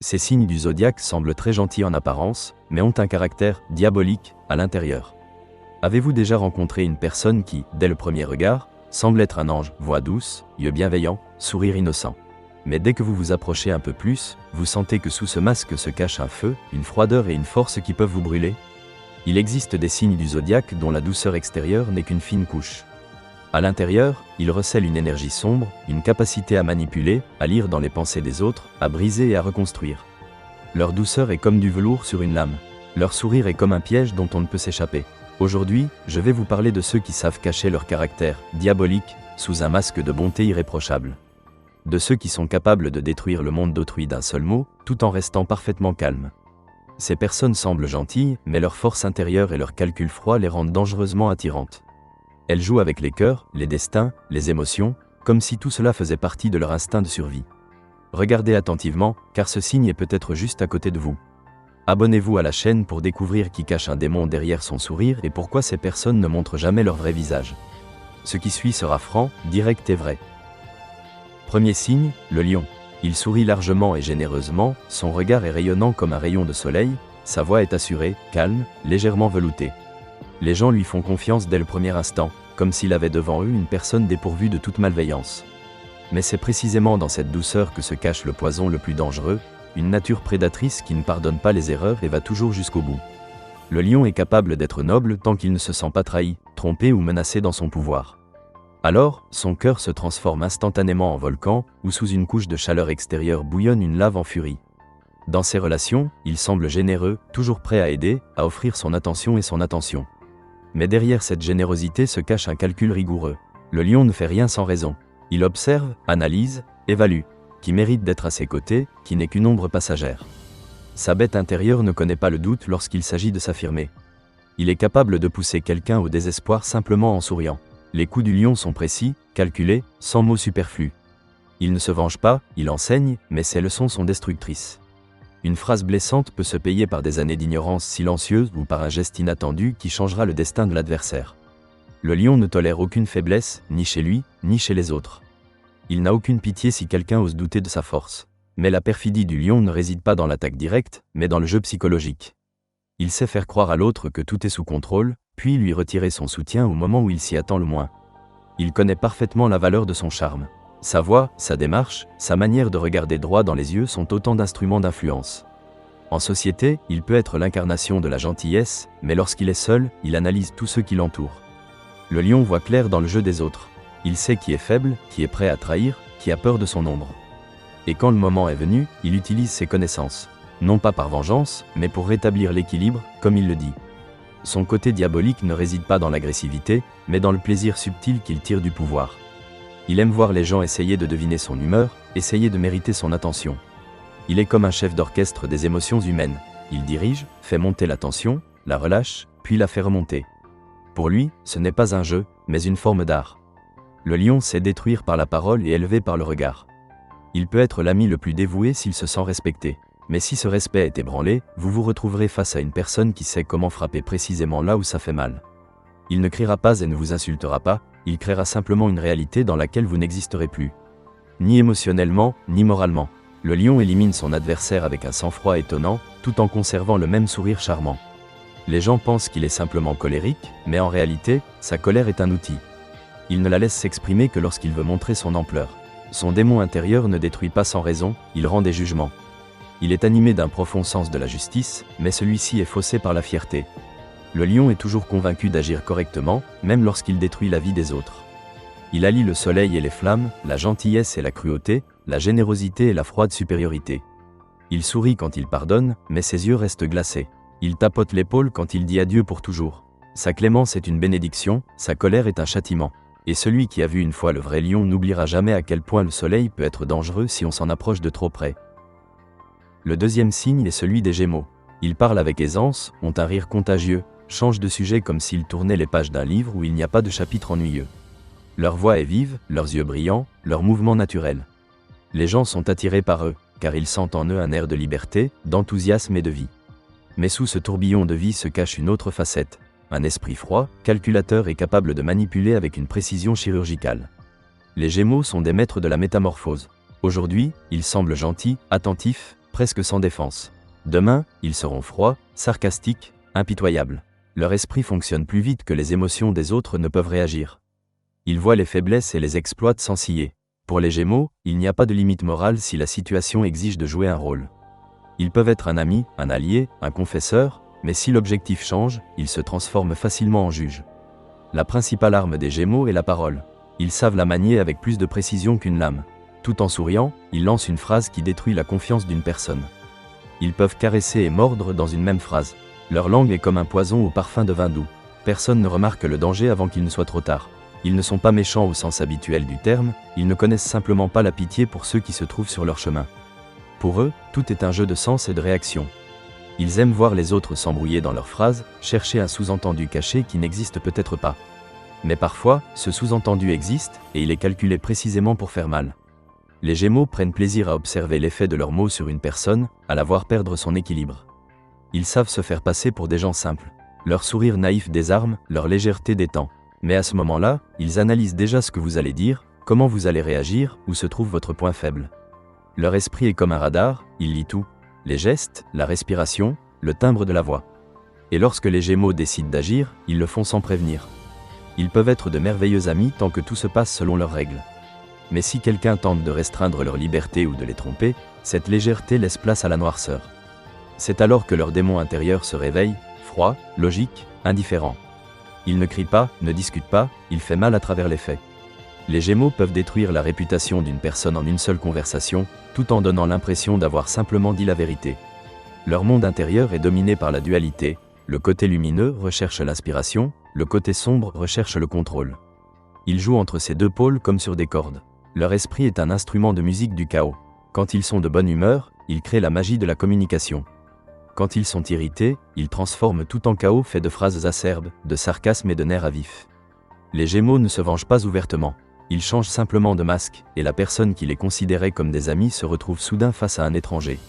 Ces signes du zodiaque semblent très gentils en apparence, mais ont un caractère diabolique à l'intérieur. Avez-vous déjà rencontré une personne qui, dès le premier regard, semble être un ange, voix douce, yeux bienveillants, sourire innocent? Mais dès que vous vous approchez un peu plus, vous sentez que sous ce masque se cache un feu, une froideur et une force qui peuvent vous brûler? Il existe des signes du zodiaque dont la douceur extérieure n'est qu'une fine couche. À l'intérieur, ils recèlent une énergie sombre, une capacité à manipuler, à lire dans les pensées des autres, à briser et à reconstruire. Leur douceur est comme du velours sur une lame. Leur sourire est comme un piège dont on ne peut s'échapper. Aujourd'hui, je vais vous parler de ceux qui savent cacher leur caractère diabolique sous un masque de bonté irréprochable. De ceux qui sont capables de détruire le monde d'autrui d'un seul mot, tout en restant parfaitement calmes. Ces personnes semblent gentilles, mais leur force intérieure et leur calcul froid les rendent dangereusement attirantes. Elles jouent avec les cœurs, les destins, les émotions, comme si tout cela faisait partie de leur instinct de survie. Regardez attentivement, car ce signe est peut-être juste à côté de vous. Abonnez-vous à la chaîne pour découvrir qui cache un démon derrière son sourire et pourquoi ces personnes ne montrent jamais leur vrai visage. Ce qui suit sera franc, direct et vrai. Premier signe, le lion. Il sourit largement et généreusement, son regard est rayonnant comme un rayon de soleil, sa voix est assurée, calme, légèrement veloutée. Les gens lui font confiance dès le premier instant, comme s'il avait devant eux une personne dépourvue de toute malveillance. Mais c'est précisément dans cette douceur que se cache le poison le plus dangereux, une nature prédatrice qui ne pardonne pas les erreurs et va toujours jusqu'au bout. Le lion est capable d'être noble tant qu'il ne se sent pas trahi, trompé ou menacé dans son pouvoir. Alors, son cœur se transforme instantanément en volcan, où sous une couche de chaleur extérieure bouillonne une lave en furie. Dans ses relations, il semble généreux, toujours prêt à aider, à offrir son attention et son attention. Mais derrière cette générosité se cache un calcul rigoureux. Le lion ne fait rien sans raison. Il observe, analyse, évalue. Qui mérite d'être à ses côtés, qui n'est qu'une ombre passagère. Sa bête intérieure ne connaît pas le doute lorsqu'il s'agit de s'affirmer. Il est capable de pousser quelqu'un au désespoir simplement en souriant. Les coups du lion sont précis, calculés, sans mots superflus. Il ne se venge pas, il enseigne, mais ses leçons sont destructrices. Une phrase blessante peut se payer par des années d'ignorance silencieuse ou par un geste inattendu qui changera le destin de l'adversaire. Le lion ne tolère aucune faiblesse, ni chez lui, ni chez les autres. Il n'a aucune pitié si quelqu'un ose douter de sa force. Mais la perfidie du lion ne réside pas dans l'attaque directe, mais dans le jeu psychologique. Il sait faire croire à l'autre que tout est sous contrôle, puis lui retirer son soutien au moment où il s'y attend le moins. Il connaît parfaitement la valeur de son charme. Sa voix, sa démarche, sa manière de regarder droit dans les yeux sont autant d'instruments d'influence. En société, il peut être l'incarnation de la gentillesse, mais lorsqu'il est seul, il analyse tous ceux qui l'entourent. Le lion voit clair dans le jeu des autres. Il sait qui est faible, qui est prêt à trahir, qui a peur de son ombre. Et quand le moment est venu, il utilise ses connaissances. Non pas par vengeance, mais pour rétablir l'équilibre, comme il le dit. Son côté diabolique ne réside pas dans l'agressivité, mais dans le plaisir subtil qu'il tire du pouvoir. Il aime voir les gens essayer de deviner son humeur, essayer de mériter son attention. Il est comme un chef d'orchestre des émotions humaines. Il dirige, fait monter la tension, la relâche, puis la fait remonter. Pour lui, ce n'est pas un jeu, mais une forme d'art. Le lion sait détruire par la parole et élever par le regard. Il peut être l'ami le plus dévoué s'il se sent respecté. Mais si ce respect est ébranlé, vous vous retrouverez face à une personne qui sait comment frapper précisément là où ça fait mal. Il ne criera pas et ne vous insultera pas, il créera simplement une réalité dans laquelle vous n'existerez plus. Ni émotionnellement, ni moralement. Le lion élimine son adversaire avec un sang-froid étonnant, tout en conservant le même sourire charmant. Les gens pensent qu'il est simplement colérique, mais en réalité, sa colère est un outil. Il ne la laisse s'exprimer que lorsqu'il veut montrer son ampleur. Son démon intérieur ne détruit pas sans raison, il rend des jugements. Il est animé d'un profond sens de la justice, mais celui-ci est faussé par la fierté. Le lion est toujours convaincu d'agir correctement, même lorsqu'il détruit la vie des autres. Il allie le soleil et les flammes, la gentillesse et la cruauté, la générosité et la froide supériorité. Il sourit quand il pardonne, mais ses yeux restent glacés. Il tapote l'épaule quand il dit adieu pour toujours. Sa clémence est une bénédiction, sa colère est un châtiment. Et celui qui a vu une fois le vrai lion n'oubliera jamais à quel point le soleil peut être dangereux si on s'en approche de trop près. Le deuxième signe est celui des Gémeaux. Ils parlent avec aisance, ont un rire contagieux, changent de sujet comme s'ils tournaient les pages d'un livre où il n'y a pas de chapitre ennuyeux. Leur voix est vive, leurs yeux brillants, leurs mouvements naturels. Les gens sont attirés par eux, car ils sentent en eux un air de liberté, d'enthousiasme et de vie. Mais sous ce tourbillon de vie se cache une autre facette. Un esprit froid, calculateur et capable de manipuler avec une précision chirurgicale. Les Gémeaux sont des maîtres de la métamorphose. Aujourd'hui, ils semblent gentils, attentifs, presque sans défense. Demain, ils seront froids, sarcastiques, impitoyables. Leur esprit fonctionne plus vite que les émotions des autres ne peuvent réagir. Ils voient les faiblesses et les exploitent sans ciller. Pour les Gémeaux, il n'y a pas de limite morale si la situation exige de jouer un rôle. Ils peuvent être un ami, un allié, un confesseur, mais si l'objectif change, ils se transforment facilement en juge. La principale arme des Gémeaux est la parole. Ils savent la manier avec plus de précision qu'une lame. Tout en souriant, ils lancent une phrase qui détruit la confiance d'une personne. Ils peuvent caresser et mordre dans une même phrase. Leur langue est comme un poison au parfum de vin doux. Personne ne remarque le danger avant qu'il ne soit trop tard. Ils ne sont pas méchants au sens habituel du terme, ils ne connaissent simplement pas la pitié pour ceux qui se trouvent sur leur chemin. Pour eux, tout est un jeu de sens et de réaction. Ils aiment voir les autres s'embrouiller dans leurs phrases, chercher un sous-entendu caché qui n'existe peut-être pas. Mais parfois, ce sous-entendu existe, et il est calculé précisément pour faire mal. Les Gémeaux prennent plaisir à observer l'effet de leurs mots sur une personne, à la voir perdre son équilibre. Ils savent se faire passer pour des gens simples. Leur sourire naïf désarme, leur légèreté détend. Mais à ce moment-là, ils analysent déjà ce que vous allez dire, comment vous allez réagir, où se trouve votre point faible. Leur esprit est comme un radar, il lit tout. Les gestes, la respiration, le timbre de la voix. Et lorsque les Gémeaux décident d'agir, ils le font sans prévenir. Ils peuvent être de merveilleux amis tant que tout se passe selon leurs règles. Mais si quelqu'un tente de restreindre leur liberté ou de les tromper, cette légèreté laisse place à la noirceur. C'est alors que leur démon intérieur se réveille, froid, logique, indifférent. Il ne crie pas, ne discute pas, il fait mal à travers les faits. Les Gémeaux peuvent détruire la réputation d'une personne en une seule conversation, tout en donnant l'impression d'avoir simplement dit la vérité. Leur monde intérieur est dominé par la dualité, le côté lumineux recherche l'inspiration, le côté sombre recherche le contrôle. Ils jouent entre ces deux pôles comme sur des cordes. Leur esprit est un instrument de musique du chaos. Quand ils sont de bonne humeur, ils créent la magie de la communication. Quand ils sont irrités, ils transforment tout en chaos fait de phrases acerbes, de sarcasme et de nerfs à vif. Les Gémeaux ne se vengent pas ouvertement. Ils changent simplement de masque, et la personne qui les considérait comme des amis se retrouve soudain face à un étranger.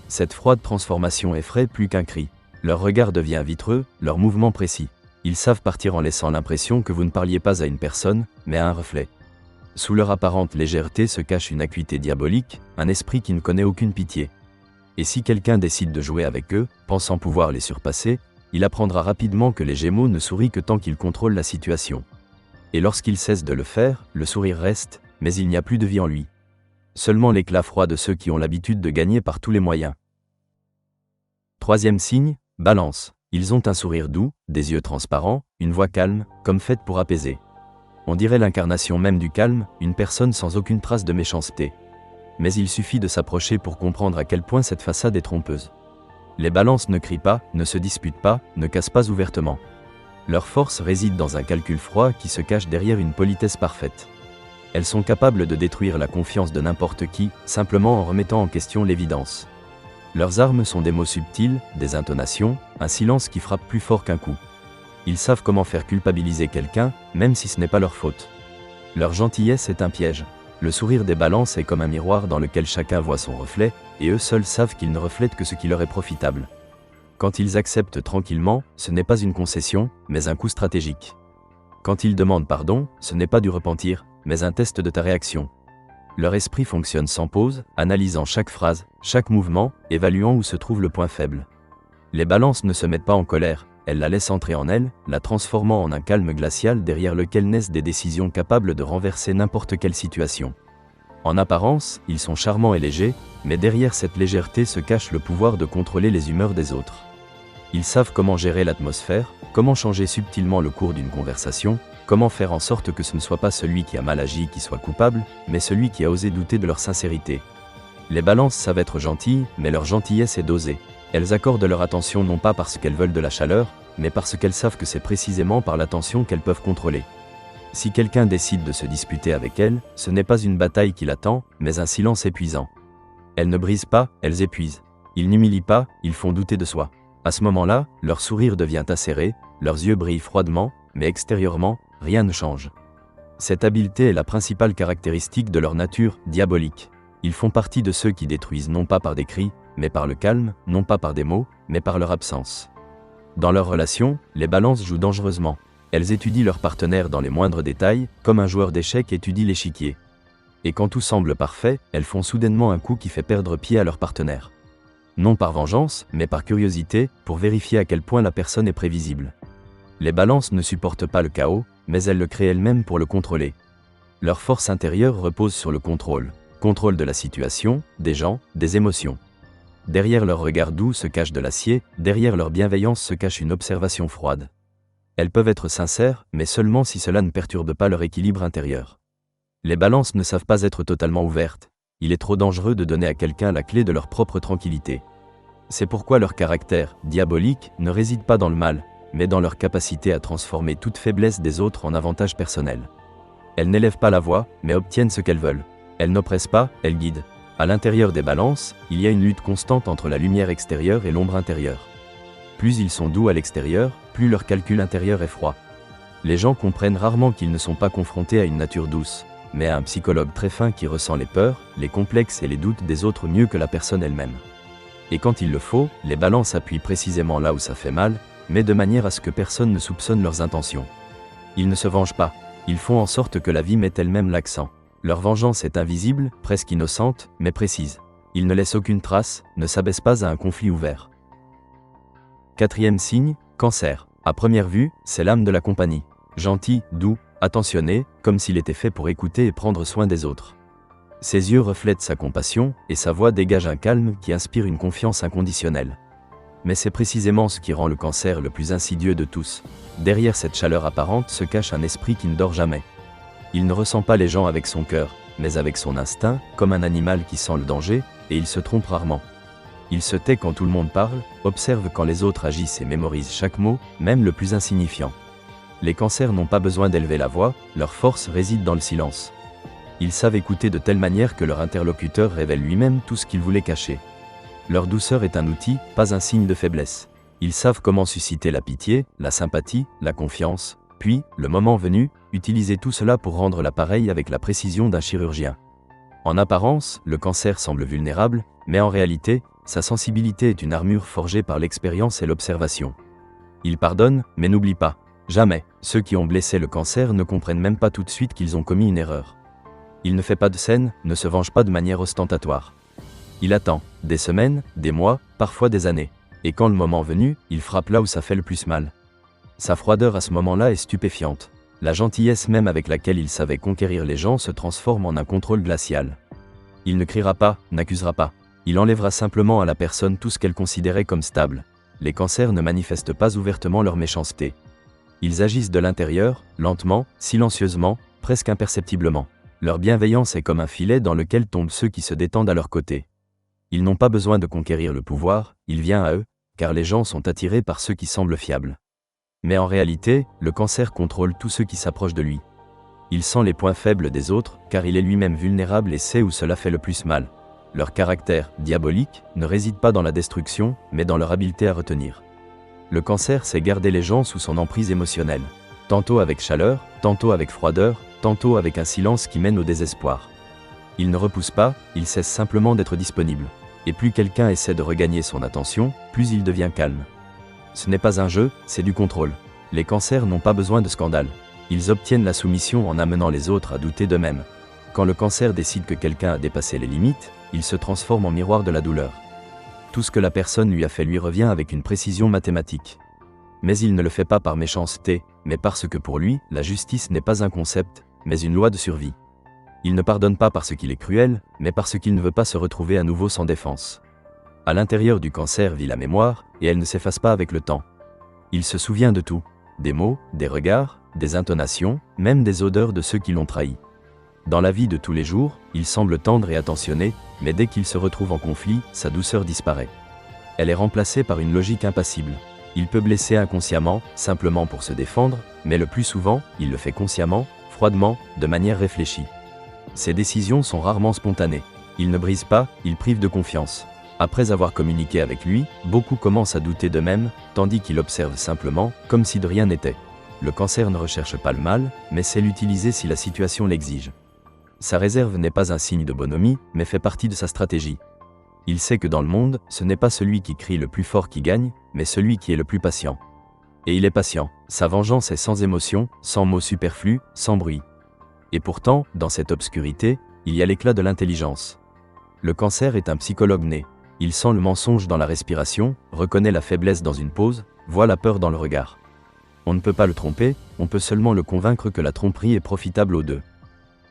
Cette froide transformation effraie plus qu'un cri. Leur regard devient vitreux, leur mouvement précis. Ils savent partir en laissant l'impression que vous ne parliez pas à une personne, mais à un reflet. Sous leur apparente légèreté se cache une acuité diabolique, un esprit qui ne connaît aucune pitié. Et si quelqu'un décide de jouer avec eux, pensant pouvoir les surpasser, il apprendra rapidement que les Gémeaux ne sourient que tant qu'ils contrôlent la situation. Et lorsqu'il cesse de le faire, le sourire reste, mais il n'y a plus de vie en lui. Seulement l'éclat froid de ceux qui ont l'habitude de gagner par tous les moyens. Troisième signe, Balance. Ils ont un sourire doux, des yeux transparents, une voix calme, comme faite pour apaiser. On dirait l'incarnation même du calme, une personne sans aucune trace de méchanceté. Mais il suffit de s'approcher pour comprendre à quel point cette façade est trompeuse. Les balances ne crient pas, ne se disputent pas, ne cassent pas ouvertement. Leur force réside dans un calcul froid qui se cache derrière une politesse parfaite. Elles sont capables de détruire la confiance de n'importe qui, simplement en remettant en question l'évidence. Leurs armes sont des mots subtils, des intonations, un silence qui frappe plus fort qu'un coup. Ils savent comment faire culpabiliser quelqu'un, même si ce n'est pas leur faute. Leur gentillesse est un piège. Le sourire des balances est comme un miroir dans lequel chacun voit son reflet, et eux seuls savent qu'ils ne reflètent que ce qui leur est profitable. Quand ils acceptent tranquillement, ce n'est pas une concession, mais un coup stratégique. Quand ils demandent pardon, ce n'est pas du repentir, mais un test de ta réaction. Leur esprit fonctionne sans pause, analysant chaque phrase, chaque mouvement, évaluant où se trouve le point faible. Les balances ne se mettent pas en colère, elles la laissent entrer en elles, la transformant en un calme glacial derrière lequel naissent des décisions capables de renverser n'importe quelle situation. En apparence, ils sont charmants et légers, mais derrière cette légèreté se cache le pouvoir de contrôler les humeurs des autres. Ils savent comment gérer l'atmosphère, comment changer subtilement le cours d'une conversation, comment faire en sorte que ce ne soit pas celui qui a mal agi qui soit coupable, mais celui qui a osé douter de leur sincérité. Les balances savent être gentilles, mais leur gentillesse est dosée. Elles accordent leur attention non pas parce qu'elles veulent de la chaleur, mais parce qu'elles savent que c'est précisément par l'attention qu'elles peuvent contrôler. Si quelqu'un décide de se disputer avec elles, ce n'est pas une bataille qui l'attend, mais un silence épuisant. Elles ne brisent pas, elles épuisent. Ils n'humilient pas, ils font douter de soi. À ce moment-là, leur sourire devient acéré, leurs yeux brillent froidement, mais extérieurement, rien ne change. Cette habileté est la principale caractéristique de leur nature diabolique. Ils font partie de ceux qui détruisent non pas par des cris, mais par le calme, non pas par des mots, mais par leur absence. Dans leurs relations, les balances jouent dangereusement. Elles étudient leur partenaire dans les moindres détails, comme un joueur d'échecs étudie l'échiquier. Et quand tout semble parfait, elles font soudainement un coup qui fait perdre pied à leur partenaire. Non par vengeance, mais par curiosité, pour vérifier à quel point la personne est prévisible. Les balances ne supportent pas le chaos, mais elles le créent elles-mêmes pour le contrôler. Leur force intérieure repose sur le contrôle. Contrôle de la situation, des gens, des émotions. Derrière leur regard doux se cache de l'acier, derrière leur bienveillance se cache une observation froide. Elles peuvent être sincères, mais seulement si cela ne perturbe pas leur équilibre intérieur. Les balances ne savent pas être totalement ouvertes. Il est trop dangereux de donner à quelqu'un la clé de leur propre tranquillité. C'est pourquoi leur caractère, diabolique, ne réside pas dans le mal, mais dans leur capacité à transformer toute faiblesse des autres en avantage personnel. Elles n'élèvent pas la voix, mais obtiennent ce qu'elles veulent. Elles n'oppressent pas, elles guident. À l'intérieur des balances, il y a une lutte constante entre la lumière extérieure et l'ombre intérieure. Plus ils sont doux à l'extérieur, plus leur calcul intérieur est froid. Les gens comprennent rarement qu'ils ne sont pas confrontés à une nature douce, mais à un psychologue très fin qui ressent les peurs, les complexes et les doutes des autres mieux que la personne elle-même. Et quand il le faut, les balances appuient précisément là où ça fait mal, mais de manière à ce que personne ne soupçonne leurs intentions. Ils ne se vengent pas, ils font en sorte que la vie mette elle-même l'accent. Leur vengeance est invisible, presque innocente, mais précise. Ils ne laissent aucune trace, ne s'abaissent pas à un conflit ouvert. Quatrième signe, Cancer. À première vue, c'est l'âme de la compagnie. Gentil, doux, attentionné, comme s'il était fait pour écouter et prendre soin des autres. Ses yeux reflètent sa compassion, et sa voix dégage un calme qui inspire une confiance inconditionnelle. Mais c'est précisément ce qui rend le Cancer le plus insidieux de tous. Derrière cette chaleur apparente se cache un esprit qui ne dort jamais. Il ne ressent pas les gens avec son cœur, mais avec son instinct, comme un animal qui sent le danger, et il se trompe rarement. Il se tait quand tout le monde parle, observe quand les autres agissent et mémorise chaque mot, même le plus insignifiant. Les Cancers n'ont pas besoin d'élever la voix, leur force réside dans le silence. Ils savent écouter de telle manière que leur interlocuteur révèle lui-même tout ce qu'il voulait cacher. Leur douceur est un outil, pas un signe de faiblesse. Ils savent comment susciter la pitié, la sympathie, la confiance, puis, le moment venu, utiliser tout cela pour rendre l'appareil avec la précision d'un chirurgien. En apparence, le Cancer semble vulnérable, mais en réalité, sa sensibilité est une armure forgée par l'expérience et l'observation. Il pardonne, mais n'oublie pas. Jamais. Ceux qui ont blessé le Cancer ne comprennent même pas tout de suite qu'ils ont commis une erreur. Il ne fait pas de scène, ne se venge pas de manière ostentatoire. Il attend, des semaines, des mois, parfois des années. Et quand le moment venu, il frappe là où ça fait le plus mal. Sa froideur à ce moment-là est stupéfiante. La gentillesse même avec laquelle il savait conquérir les gens se transforme en un contrôle glacial. Il ne criera pas, n'accusera pas. Il enlèvera simplement à la personne tout ce qu'elle considérait comme stable. Les Cancers ne manifestent pas ouvertement leur méchanceté. Ils agissent de l'intérieur, lentement, silencieusement, presque imperceptiblement. Leur bienveillance est comme un filet dans lequel tombent ceux qui se détendent à leur côté. Ils n'ont pas besoin de conquérir le pouvoir, il vient à eux, car les gens sont attirés par ceux qui semblent fiables. Mais en réalité, le Cancer contrôle tous ceux qui s'approchent de lui. Il sent les points faibles des autres, car il est lui-même vulnérable et sait où cela fait le plus mal. Leur caractère, diabolique, ne réside pas dans la destruction, mais dans leur habileté à retenir. Le Cancer sait garder les gens sous son emprise émotionnelle. Tantôt avec chaleur, tantôt avec froideur, tantôt avec un silence qui mène au désespoir. Il ne repousse pas, il cesse simplement d'être disponible. Et plus quelqu'un essaie de regagner son attention, plus il devient calme. Ce n'est pas un jeu, c'est du contrôle. Les Cancers n'ont pas besoin de scandale. Ils obtiennent la soumission en amenant les autres à douter d'eux-mêmes. Quand le Cancer décide que quelqu'un a dépassé les limites, il se transforme en miroir de la douleur. Tout ce que la personne lui a fait lui revient avec une précision mathématique. Mais il ne le fait pas par méchanceté, mais parce que pour lui, la justice n'est pas un concept, mais une loi de survie. Il ne pardonne pas parce qu'il est cruel, mais parce qu'il ne veut pas se retrouver à nouveau sans défense. À l'intérieur du Cancer vit la mémoire, et elle ne s'efface pas avec le temps. Il se souvient de tout, des mots, des regards, des intonations, même des odeurs de ceux qui l'ont trahi. Dans la vie de tous les jours, il semble tendre et attentionné, mais dès qu'il se retrouve en conflit, sa douceur disparaît. Elle est remplacée par une logique impassible. Il peut blesser inconsciemment, simplement pour se défendre, mais le plus souvent, il le fait consciemment, froidement, de manière réfléchie. Ses décisions sont rarement spontanées. Il ne brise pas, il prive de confiance. Après avoir communiqué avec lui, beaucoup commencent à douter d'eux-mêmes, tandis qu'il observe simplement, comme si de rien n'était. Le Cancer ne recherche pas le mal, mais sait l'utiliser si la situation l'exige. Sa réserve n'est pas un signe de bonhomie, mais fait partie de sa stratégie. Il sait que dans le monde, ce n'est pas celui qui crie le plus fort qui gagne, mais celui qui est le plus patient. Et il est patient. Sa vengeance est sans émotion, sans mots superflus, sans bruit. Et pourtant, dans cette obscurité, il y a l'éclat de l'intelligence. Le Cancer est un psychologue né. Il sent le mensonge dans la respiration, reconnaît la faiblesse dans une pause, voit la peur dans le regard. On ne peut pas le tromper, on peut seulement le convaincre que la tromperie est profitable aux deux.